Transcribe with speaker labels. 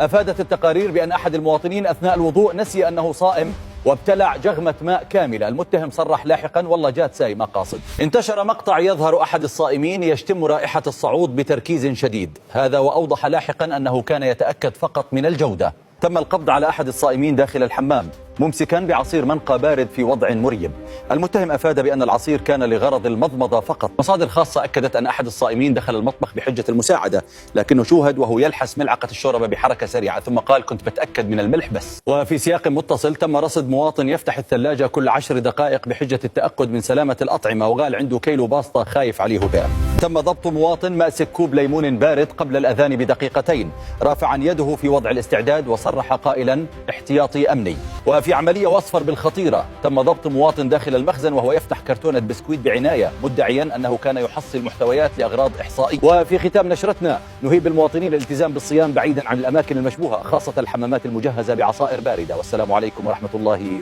Speaker 1: أفادت التقارير بأن أحد المواطنين أثناء الوضوء نسي أنه صائم وابتلع جغمة ماء كاملة. المتهم صرح لاحقا والله جات ساي ما قاصد. انتشر مقطع يظهر أحد الصائمين يشتم رائحة الصعود بتركيز شديد، هذا وأوضح لاحقا أنه كان يتأكد فقط من الجودة. تم القبض على أحد الصائمين داخل الحمام ممسكا بعصير منقى بارد في وضع مريب. المتهم أفاد بأن العصير كان لغرض المضمضة فقط. مصادر خاصة أكدت أن أحد الصائمين دخل المطبخ بحجة المساعدة، لكنه شوهد وهو يلحس ملعقة الشوربة بحركة سريعة ثم قال كنت بتأكد من الملح بس. وفي سياق متصل تم رصد مواطن يفتح الثلاجة كل 10 دقائق بحجة التأكد من سلامة الأطعمة وقال عنده كيلو باسطة خايف عليه بيع. تم ضبط مواطن ماسك كوب ليمون بارد قبل الأذان بدقيقتين رافعا يده في وضع الاستعداد وصرح قائلا احتياطي أمني. وفي عملية وأصفر بالخطيرة تم ضبط مواطن داخل المخزن وهو يفتح كرتونة بسكويت بعناية مدعيا أنه كان يحصل محتويات لأغراض إحصائية. وفي ختام نشرتنا نهيب المواطنين الالتزام بالصيام بعيدا عن الأماكن المشبوهة خاصة الحمامات المجهزة بعصائر باردة. والسلام عليكم ورحمة الله